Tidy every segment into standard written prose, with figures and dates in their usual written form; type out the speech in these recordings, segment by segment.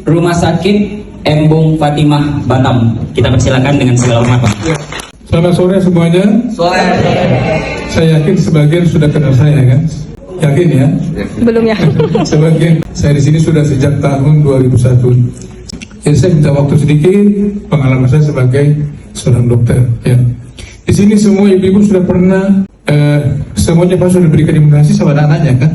Rumah Sakit Embung Fatimah Batam. Kita persilakan dengan segala hormat, Pak. Selamat sore semuanya. Sore. Saya yakin sebagian sudah kenal saya kan? Yakin ya? Belum ya. Sebagian saya di sini sudah sejak tahun 2001. Jadi saya minta waktu sedikit pengalaman saya sebagai seorang dokter. Ya. Di sini semua ibu-ibu sudah pernah, semuanya pasti sudah berikan imunisasi sama anak-anaknya kan?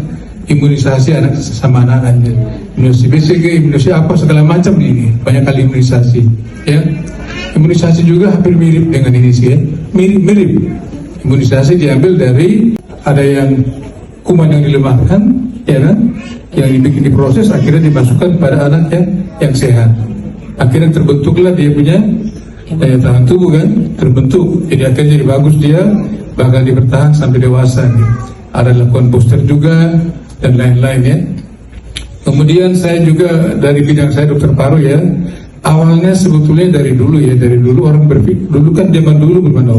Imunisasi anak sama anak-anaknya. Imunisasi BCG, imunisasi apa segala macam ini, banyak kali imunisasi. Ya. Imunisasi juga hampir mirip dengan ini sih ya, mirip. Imunisasi diambil dari ada yang kuman yang dilemahkan, ya kan, yang dibikin diproses akhirnya dimasukkan pada anak yang sehat. Akhirnya terbentuklah dia punya daya tahan tubuh kan, terbentuk. Jadi akhirnya jadi bagus dia, bahkan dipertahan sampai dewasa. Gitu. Ada lakukan booster juga dan lain-lain ya. Kemudian saya juga dari bidang saya dokter paru ya. Awalnya sebetulnya dari dulu orang berpikir, dulu kan zaman dulu belum ada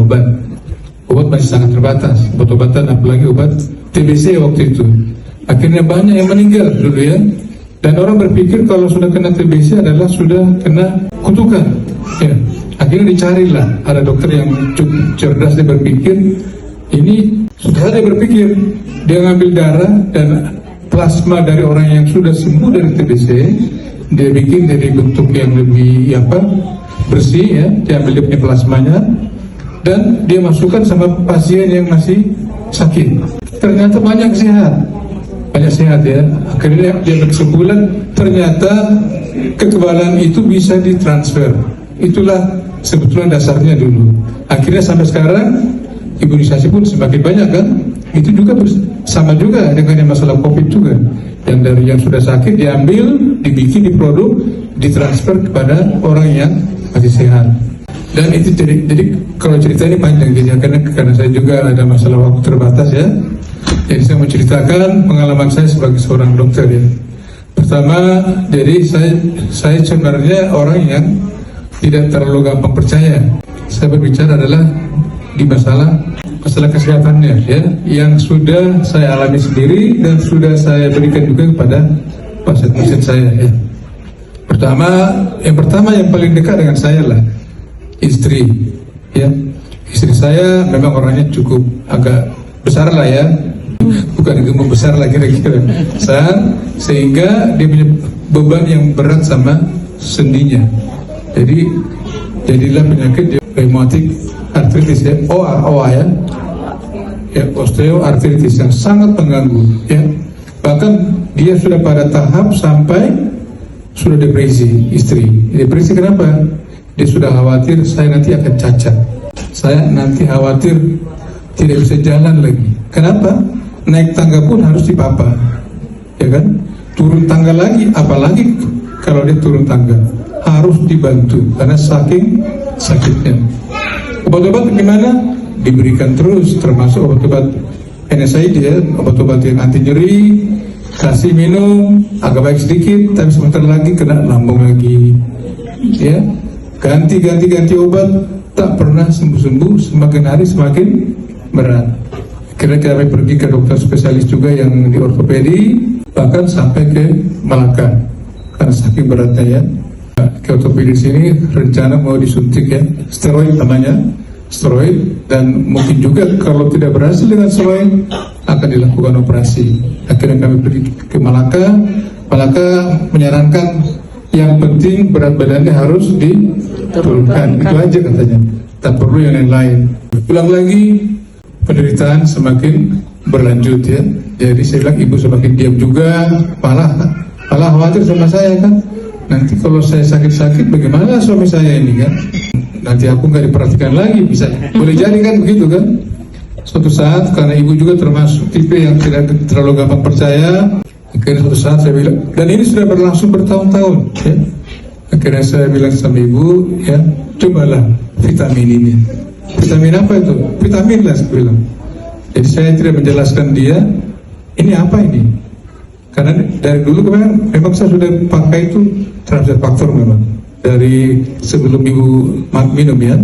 obat masih sangat terbatas, obat-obatan apalagi obat TBC waktu itu. Akhirnya banyak yang meninggal dulu ya. Dan orang berpikir kalau sudah kena TBC adalah sudah kena kutukan. Ya. Akhirnya dicarilah ada dokter yang cukup cerdas, dia berpikir ini sudah ada berpikir, dia ngambil darah dan plasma dari orang yang sudah sembuh dari TBC, dia bikin dari bentuk yang lebih bersih ya, dia ambil dia punya plasmanya dan dia masukkan sama pasien yang masih sakit. Ternyata banyak sehat ya. Akhirnya dia bersebulan ternyata kekebalan itu bisa ditransfer. Itulah sebetulnya dasarnya dulu. Akhirnya sampai sekarang imunisasi pun semakin banyak kan. Itu juga sama juga dengan yang masalah COVID juga. Yang dari yang sudah sakit diambil, dibikin, diproduk, ditransfer kepada orang yang masih sehat. Dan itu jadi kalau cerita ini panjang jadi karena saya juga ada masalah waktu terbatas ya. Jadi saya menceritakan pengalaman saya sebagai seorang dokter ya. Pertama, jadi saya sebenarnya orang yang tidak terlalu gampang percaya. Saya berbicara adalah di masalah kesehatannya ya, yang sudah saya alami sendiri dan sudah saya berikan juga kepada pasien-pasien saya ya. Yang pertama yang paling dekat dengan saya lah istri ya. Istri saya memang orangnya cukup agak besar lah ya, bukan gemuk besar lah kira-kira besar, sehingga dia punya beban yang berat sama sendinya. Jadilah penyakit rheumatic arthritis ya, OA ya, osteoartritis yang sangat mengganggu ya. Bahkan dia sudah pada tahap sampai sudah depresi. Istri depresi kenapa? Dia sudah khawatir saya nanti akan cacat, saya nanti khawatir tidak bisa jalan lagi. Kenapa? Naik tangga pun harus dipapa ya kan, turun tangga lagi, apalagi kalau dia turun tangga harus dibantu karena saking sakitnya. Obat-obat gimana? Diberikan terus, termasuk obat-obat NSAID ya, obat-obat yang anti nyeri, kasih minum, agak baik sedikit, tapi sebentar lagi kena lambung lagi ya. Ganti obat, tak pernah sembuh-sembuh, semakin hari semakin berat. Akhirnya kami pergi ke dokter spesialis juga yang di ortopedi, bahkan sampai ke Malaka karena saking beratnya ya. Ke ortopedi sini rencana mau disuntik ya, steroid namanya, dan mungkin juga kalau tidak berhasil dengan steroid akan dilakukan operasi. Akhirnya kami pergi ke Malaka menyarankan yang penting berat badannya harus diturunkan, itu aja katanya, tak perlu yang lain. Pulang lagi penderitaan semakin berlanjut ya. Jadi saya bilang ibu semakin diam juga, malah khawatir sama saya kan. Nanti kalau saya sakit-sakit bagaimana suami saya ini kan? Nanti aku nggak diperhatikan lagi, bisa boleh jadi kan begitu kan? Suatu saat karena ibu juga termasuk tipe yang tidak terlalu gampang percaya, akhirnya suatu saat saya bilang, dan ini sudah berlangsung bertahun-tahun ya. Akhirnya saya bilang sama ibu ya, cobalah vitamin ini. Vitamin apa itu? Vitamin lah saya bilang. Jadi saya tidak menjelaskan dia ini apa ini, karena dari dulu memang saya sudah pakai itu transfer faktor memang dari sebelum ibu minum ya.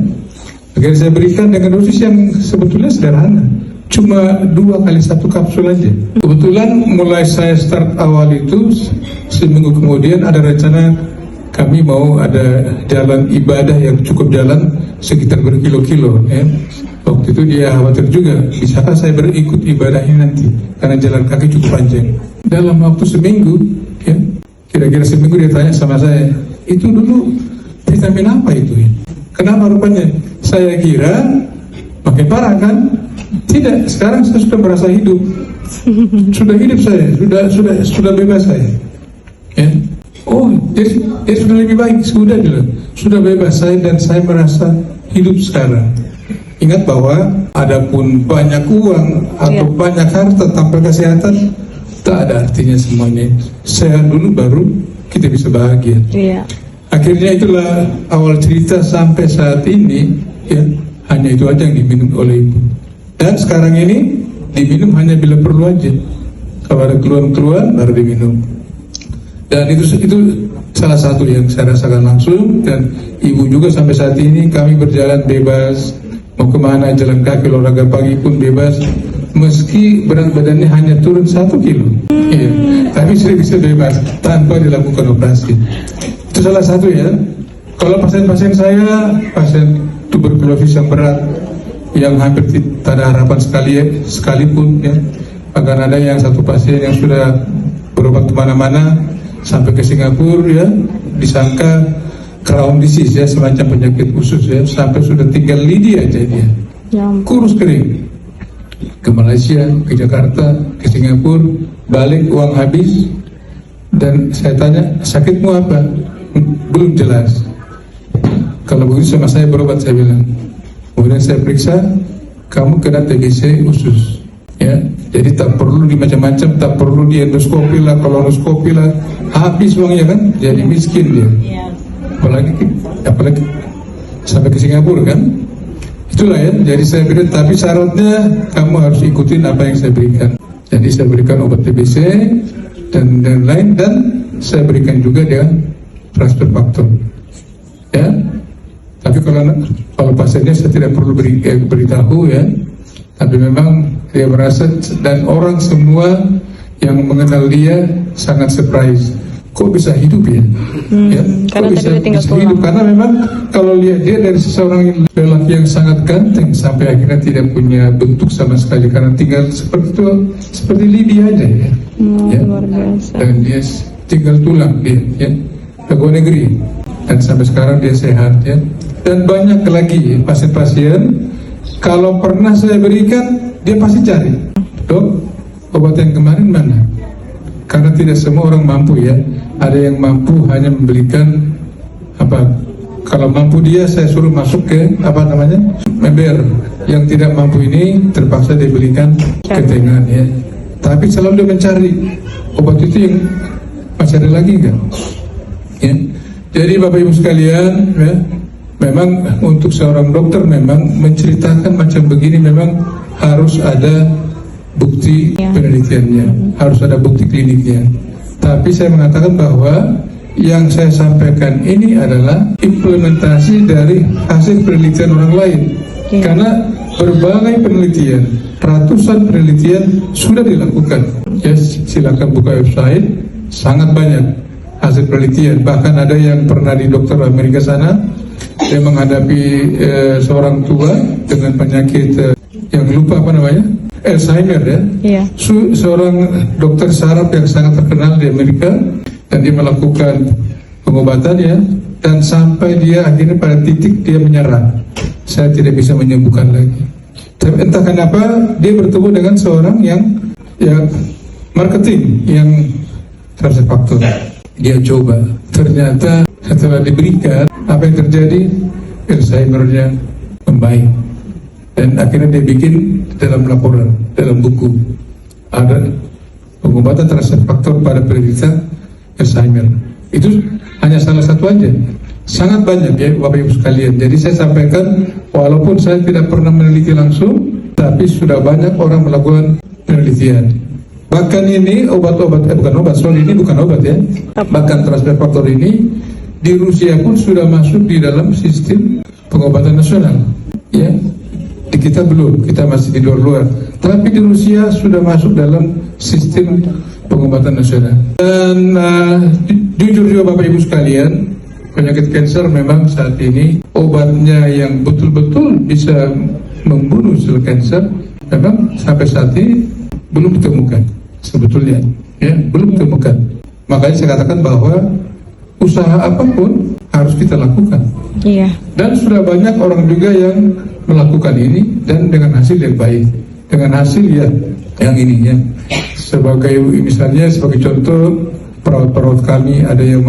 Akhirnya saya berikan dengan dosis yang sebetulnya sederhana, cuma 2 kali 1 kapsul aja. Kebetulan mulai saya start awal itu, seminggu kemudian ada rencana kami mau ada jalan ibadah yang cukup jalan sekitar berkilo-kilo ya. Waktu itu dia khawatir juga, bisakah saya berikut ibadahnya nanti karena jalan kaki cukup panjang. Dalam waktu seminggu ya, kira-kira seminggu dia tanya sama saya, itu dulu vitamin apa itu ya? Kenapa rupanya? Saya kira makin parah kan? Tidak, sekarang saya sudah merasa hidup. Sudah hidup saya, sudah bebas saya. Ya. Oh, dia sudah lebih baik, sudah bebas saya dan saya merasa hidup sekarang. Ingat bahwa adapun banyak uang atau banyak harta tanpa kesehatan tak ada artinya semuanya. Sehat dulu baru kita bisa bahagia. Akhirnya itulah awal cerita sampai saat ini ya, hanya itu aja yang diminum oleh ibu. Dan sekarang ini diminum hanya bila perlu aja. Kalau ada keluhan-keluhan baru diminum. Dan itu salah satu yang saya rasakan langsung. Dan ibu juga sampai saat ini kami berjalan bebas, mau kemana jalan kaki, olahraga pagi pun bebas. Meski berat badannya hanya turun 1 kilo, ya, tapi sudah bisa bebas tanpa dilakukan operasi. Itu salah satu ya. Kalau pasien-pasien saya, pasien tuberkulosis yang berat, yang hampir tak ada harapan sekalipun ya. Bahkan ada yang satu pasien yang sudah berobat kemana-mana sampai ke Singapura ya, disangka Crohn disease ya, semacam penyakit khusus ya, sampai sudah tinggal lidi aja dia, kurus kering. Ke Malaysia, ke Jakarta, ke Singapura, balik uang habis. Dan saya tanya, sakitmu apa? Belum jelas. Kalau begitu sama saya berobat, saya bilang. Kemudian saya periksa, kamu kena TBC usus ya, jadi tak perlu di macam-macam, tak perlu di endoskopi lah, kolonoskopi lah, habis uangnya kan, jadi miskin dia. Apalagi sampai ke Singapura kan. Itulah ya, jadi saya berikan, tapi syaratnya kamu harus ikutin apa yang saya berikan. Jadi saya berikan obat TBC dan lain, dan saya berikan juga dia transfer faktor ya. Tapi kalau pasiennya saya tidak perlu beritahu ya, tapi memang dia merasa, dan orang semua yang mengenal dia sangat surprise, kok bisa hidup ya? Ya, kok bisa hidup? Karena memang kalau lihat dia dari seseorang lelaki yang sangat ganteng sampai akhirnya tidak punya bentuk sama sekali karena tinggal seperti itu, seperti lidi aja ya. Ya. Luar biasa. Dan dia tinggal tulang dia ya, ke luar negeri, dan sampai sekarang dia sehat ya. Dan banyak lagi pasien-pasien kalau pernah saya berikan dia pasti cari, dok obat yang kemarin mana? Karena tidak semua orang mampu ya. Ada yang mampu hanya membelikan apa? Kalau mampu dia saya suruh masuk ke apa namanya member. Yang tidak mampu ini terpaksa dibelikan ketengan ya. Tapi selalu dia mencari obat itu yang masih ada lagi enggak? Ya. Jadi Bapak Ibu sekalian ya, memang untuk seorang dokter memang menceritakan macam begini memang harus ada bukti penelitiannya, harus ada bukti kliniknya. Tapi saya mengatakan bahwa yang saya sampaikan ini adalah implementasi dari hasil penelitian orang lain. Karena berbagai penelitian, ratusan penelitian sudah dilakukan. Ya, silakan buka website, sangat banyak hasil penelitian. Bahkan ada yang pernah di dokter Amerika sana, dia menghadapi seorang tua dengan penyakit yang lupa apa namanya, Alzheimer ya. Seorang dokter saraf yang sangat terkenal di Amerika, dan dia melakukan pengobatan ya, dan sampai dia akhirnya pada titik dia menyerah, saya tidak bisa menyembuhkan lagi. Tapi entah kenapa dia bertemu dengan seorang yang marketing yang transfer faktor. Dia coba, ternyata setelah diberikan, apa yang terjadi? Alzheimer-nya membaik. Dan akhirnya dia bikin dalam laporan, dalam buku, ada pengobatan transfer faktor pada penderita Alzheimer. Itu hanya salah satu aja, sangat banyak ya Bapak Ibu sekalian. Jadi saya sampaikan, walaupun saya tidak pernah meneliti langsung, tapi sudah banyak orang melakukan penelitian. Bahkan ini ini bukan obat ya. Bahkan transfer faktor ini di Rusia pun sudah masuk di dalam sistem pengobatan nasional ya. Di kita belum, kita masih di luar. Tapi di Rusia sudah masuk dalam sistem pengobatan nasional. Dan jujur juga Bapak Ibu sekalian, penyakit kanker memang saat ini obatnya yang betul-betul bisa membunuh sel kanker memang sampai saat ini belum ditemukan sebetulnya, ya belum ditemukan. Makanya saya katakan bahwa usaha apapun harus kita lakukan. Iya. Dan sudah banyak orang juga yang melakukan ini dan dengan hasil yang baik, dengan hasil yang ininya. Sebagai misalnya sebagai contoh perawat-perawat kami ada yang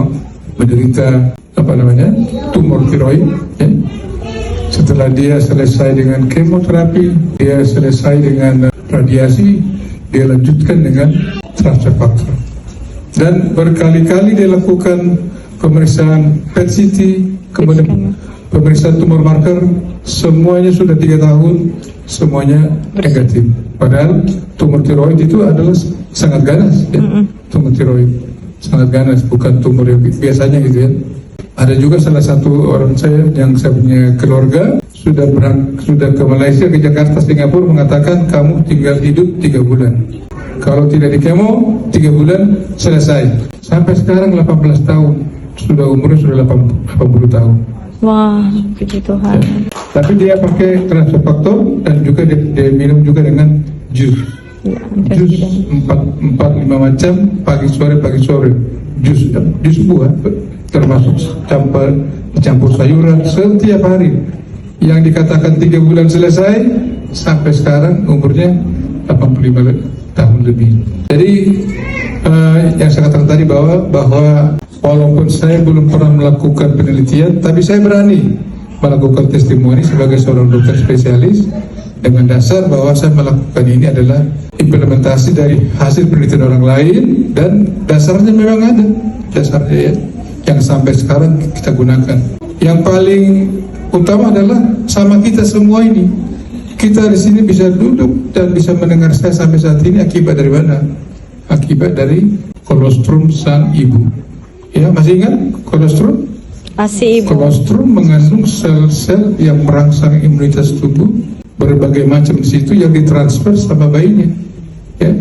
menderita tumor tiroid, ya. Setelah dia selesai dengan kemoterapi, dia selesai dengan radiasi, dia lanjutkan dengan transfer faktor. Dan berkali-kali dia lakukan pemeriksaan PET CT, kemudian pemeriksaan tumor marker, semuanya sudah 3 tahun, semuanya negatif. Padahal tumor tiroid itu adalah sangat ganas, ya. Tumor tiroid sangat ganas, bukan tumor yang biasanya gitu ya. Ada juga salah satu orang saya yang saya punya keluarga sudah ke Malaysia, ke Jakarta, Singapura, mengatakan kamu tinggal hidup 3 bulan. Kalau tidak di kemo 3 bulan selesai. Sampai sekarang 18 tahun, sudah umurnya sudah 80 tahun. Wah, puji Tuhan. Ya. Tapi dia pakai transfer faktor dan juga dia minum juga dengan jus. Ya, Jus 4-5 macam pagi sore. Jus buah termasuk campur sayuran setiap hari. Yang dikatakan 3 bulan selesai, sampai sekarang umurnya 85 tahun lebih. Jadi yang saya katakan tadi bahwa walaupun saya belum pernah melakukan penelitian, tapi saya berani melakukan testimoni sebagai seorang dokter spesialis dengan dasar bahwa saya melakukan ini adalah implementasi dari hasil penelitian orang lain dan dasarnya memang ada, dasarnya ya, yang sampai sekarang kita gunakan. Yang paling utama adalah sama kita semua ini. Kita di sini bisa duduk dan bisa mendengar saya sampai saat ini akibat dari mana? Akibat dari kolostrum sang ibu. Ya, masih ingat kolostrum? Masih, Ibu. Kolostrum mengandung sel-sel yang merangsang imunitas tubuh, berbagai macam di situ yang ditransfer sama bayinya. Ya.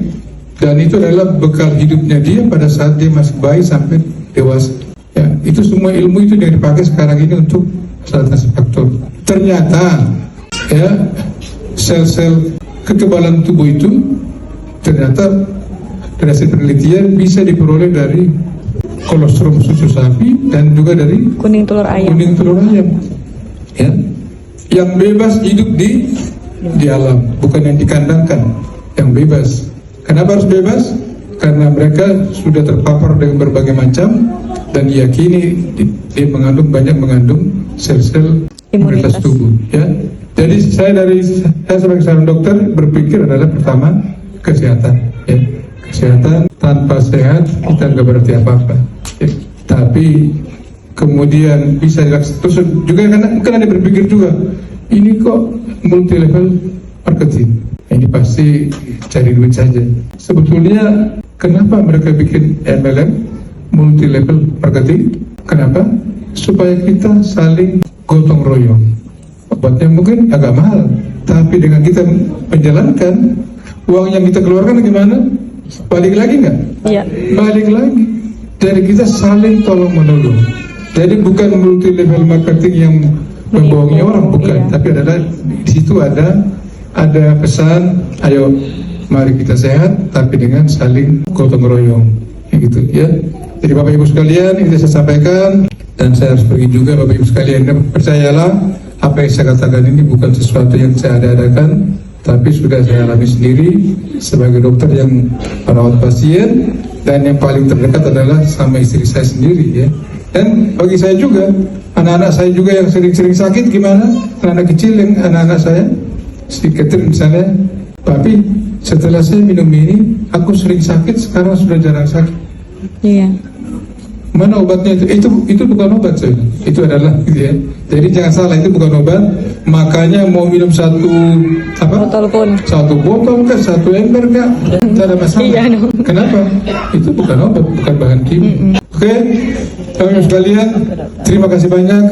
Dan itu adalah bekal hidupnya dia pada saat dia masih bayi sampai dewasa. Ya, itu semua ilmu itu yang dipakai sekarang ini untuk transfer faktor. Ternyata ya, sel-sel kekebalan tubuh itu ternyata dari hasil penelitian bisa diperoleh dari kolostrum susu sapi dan juga dari Kuning telur ayam. Ya, yang bebas hidup di alam, bukan yang dikandangkan, yang bebas. Kenapa harus bebas? Karena mereka sudah terpapar dengan berbagai macam dan diyakini dia banyak mengandung sel-sel imunitas tubuh. Ya, jadi saya sebagai seorang dokter berpikir adalah pertama kesehatan. Ya. Kesehatan tanpa sehat kita nggak berarti apa-apa. Ya. Tapi kemudian bisa terus juga karena mungkin ada berpikir juga ini kok multi level marketing. Ini pasti cari duit saja. Sebetulnya kenapa mereka bikin MLM multi level marketing? Kenapa? Supaya kita saling gotong royong. Obatnya mungkin agak mahal, tapi dengan kita menjalankan uang yang kita keluarkan gimana? Balik lagi nggak? Iya. Balik lagi. Jadi kita saling tolong menolong. Jadi bukan multi level marketing yang membohongi orang, bukan. Iya. Tapi adalah di situ ada pesan, ayo mari kita sehat, tapi dengan saling gotong royong, gitu ya. Jadi Bapak Ibu sekalian, ini saya sampaikan dan saya harus pergi juga Bapak Ibu sekalian. Dan percayalah apa yang saya katakan ini bukan sesuatu yang saya ada-adakan, tapi sudah saya alami sendiri sebagai dokter yang merawat pasien dan yang paling terdekat adalah sama istri saya sendiri ya. Dan bagi saya juga, anak-anak saya juga yang sering-sering sakit gimana? Anak-anak kecil yang anak-anak saya sedikit misalnya, tapi setelah saya minum ini, aku sering sakit, sekarang sudah jarang sakit. Iya. Mana obatnya itu? Itu bukan obat saya. Itu adalah gitu ya. Jadi jangan salah, itu bukan obat. Makanya mau minum satu botol pun, satu botol kah, satu ember kah, tidak ada masalah. Iya, no. Kenapa? Itu bukan obat, bukan bahan kimia. Oke, teman-teman sekalian, terima kasih banyak.